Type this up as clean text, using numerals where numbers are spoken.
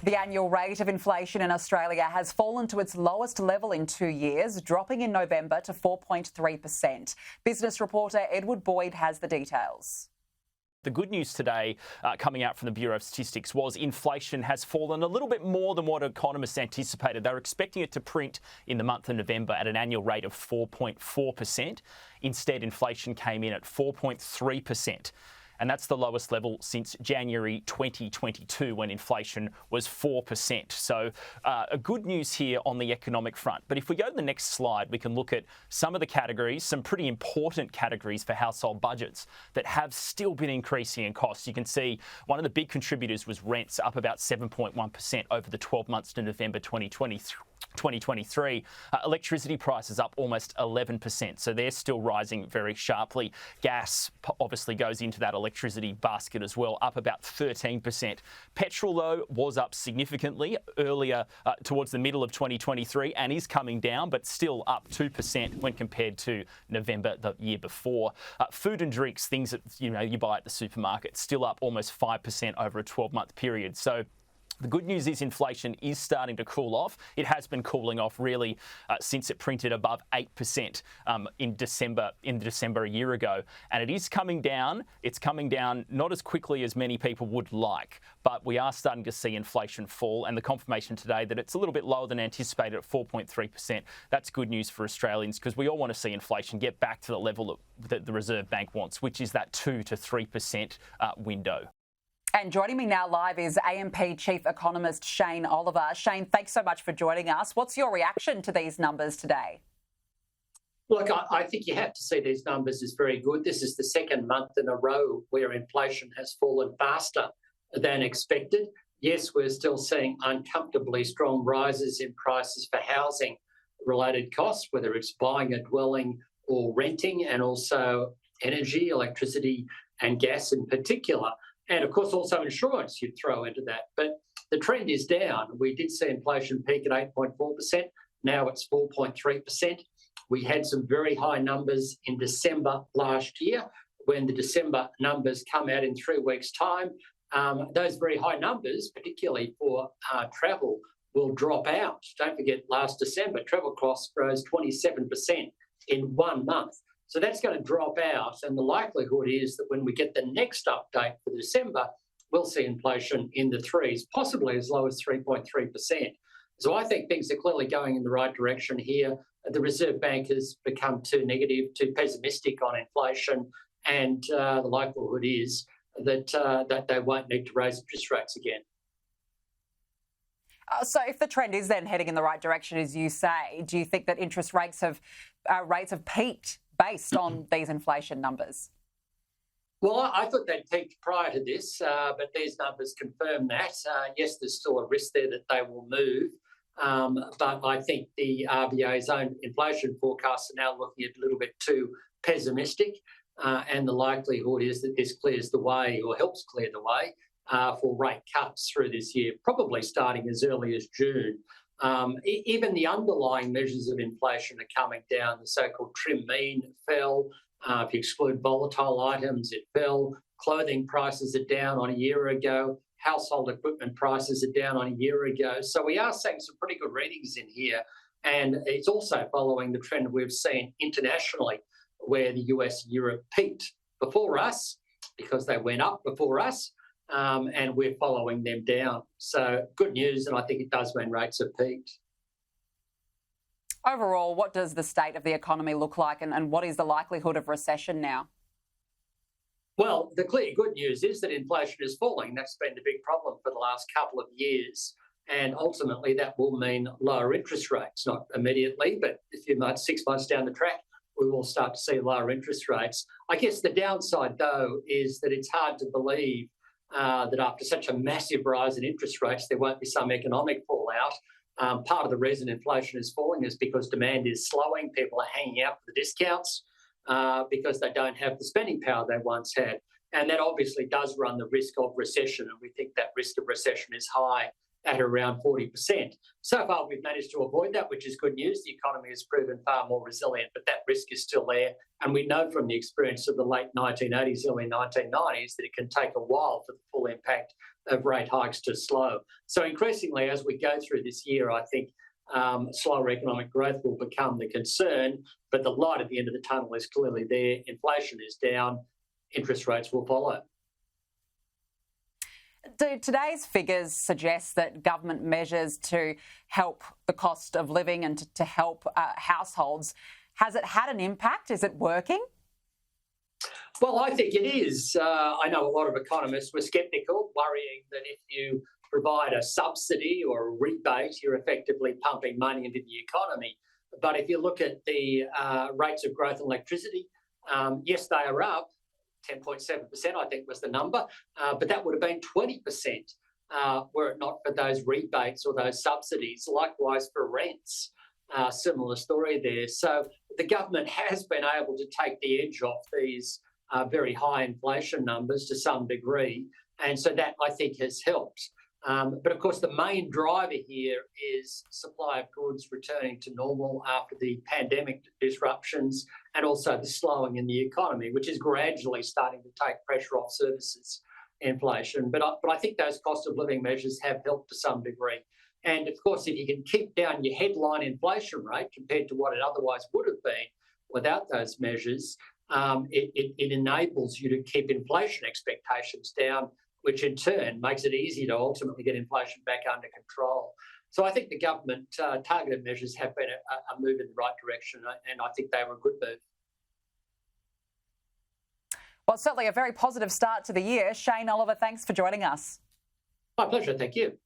The annual rate of inflation in Australia has fallen to its lowest level in 2 years, dropping in November to 4.3%. Business reporter Edward Boyd has the details. The good news today coming out from the Bureau of Statistics was inflation has fallen a little bit more than what economists anticipated. They were expecting it to print in the month of November at an annual rate of 4.4%. Instead, inflation came in at 4.3%. And that's the lowest level since January 2022, when inflation was 4%. So a good news here on the economic front. But if we go to the next slide, we can look at some of the categories, some pretty important categories for household budgets that have still been increasing in costs. You can see one of the big contributors was rents, up about 7.1% over the 12 months to November 2023. Electricity prices up almost 11%, so they're still rising very sharply. Gas obviously goes into that electricity basket as well, up about 13%. Petrol, though, was up significantly earlier towards the middle of 2023 and is coming down, but still up 2% when compared to November the year before. Food and drinks, things that you buy at the supermarket, still up almost 5% over a 12-month period. So the good news is inflation is starting to cool off. It has been cooling off really since it printed above 8% in December a year ago. And it is coming down. It's coming down not as quickly as many people would like, but we are starting to see inflation fall. And the confirmation today that it's a little bit lower than anticipated at 4.3%. That's good news for Australians, because we all want to see inflation get back to the level that the Reserve Bank wants, which is that 2 to 3% window. And joining me now live is AMP Chief Economist Shane Oliver. Shane, thanks so much for joining us. What's your reaction to these numbers today? Look, I think you have to see these numbers as very good. This is the second month in a row where inflation has fallen faster than expected. Yes, we're still seeing uncomfortably strong rises in prices for housing-related costs, whether it's buying a dwelling or renting, and also energy, electricity and gas in particular. And, of course, also insurance you'd throw into that. But the trend is down. We did see inflation peak at 8.4%. Now it's 4.3%. We had some very high numbers in December last year. When the December numbers come out in 3 weeks' time, those very high numbers, particularly for travel, will drop out. Don't forget, last December, travel costs rose 27% in 1 month. So that's going to drop out, and the likelihood is that when we get the next update for December, we'll see inflation in the threes, possibly as low as 3.3%. So I think things are clearly going in the right direction here. The Reserve Bank has become too negative, too pessimistic on inflation, and the likelihood is that they won't need to raise interest rates again. So if the trend is then heading in the right direction, as you say, do you think that interest rates have peaked based on these inflation numbers? Well, I thought they'd peaked prior to this, but these numbers confirm that. Yes, there's still a risk there that they will move, but I think the RBA's own inflation forecasts are now looking a little bit too pessimistic, and the likelihood is that this clears the way, or helps clear the way, for rate cuts through this year, probably starting as early as June. Even the underlying measures of inflation are coming down. The so-called trim mean fell. If you exclude volatile items, it fell. Clothing prices are down on a year ago. Household equipment prices are down on a year ago. So we are seeing some pretty good readings in here. And it's also following the trend we've seen internationally, where the US and Europe peaked before us because they went up before us. And we're following them down. So good news, and I think it does mean rates have peaked. Overall, what does the state of the economy look like, and what is the likelihood of recession now? Well, the clear good news is that inflation is falling. That's been the big problem for the last couple of years. And ultimately, that will mean lower interest rates, not immediately, but a few months, 6 months down the track, we will start to see lower interest rates. I guess the downside, though, is that it's hard to believe that after such a massive rise in interest rates, there won't be some economic fallout. Part of the reason inflation is falling is because demand is slowing. People are hanging out for the discounts because they don't have the spending power they once had. And that obviously does run the risk of recession, and we think that risk of recession is high at around 40%. So far, we've managed to avoid that, which is good news. The economy has proven far more resilient, but that risk is still there. And we know from the experience of the late 1980s, early 1990s, that it can take a while for the full impact of rate hikes to slow. So increasingly, as we go through this year, I think slower economic growth will become the concern, but the light at the end of the tunnel is clearly there. Inflation is down, interest rates will follow. Do today's figures suggest that government measures to help the cost of living and to help households, has it had an impact? Is it working? Well, I think it is. I know a lot of economists were sceptical, worrying that if you provide a subsidy or a rebate, you're effectively pumping money into the economy. But if you look at the rates of growth in electricity, yes, they are up. 10.7%, I think, was the number, but that would have been 20% were it not for those rebates or those subsidies. Likewise for rents, similar story there. So the government has been able to take the edge off these very high inflation numbers to some degree, and so that, I think, has helped. But of course, the main driver here is supply of goods returning to normal after the pandemic disruptions and also the slowing in the economy, which is gradually starting to take pressure off services inflation. But I think those cost of living measures have helped to some degree. And of course, if you can keep down your headline inflation rate compared to what it otherwise would have been without those measures, it enables you to keep inflation expectations down, which in turn makes it easy to ultimately get inflation back under control. So I think the government targeted measures have been a move in the right direction, and I think they were a good move. Well, certainly a very positive start to the year. Shane Oliver, thanks for joining us. My pleasure. Thank you.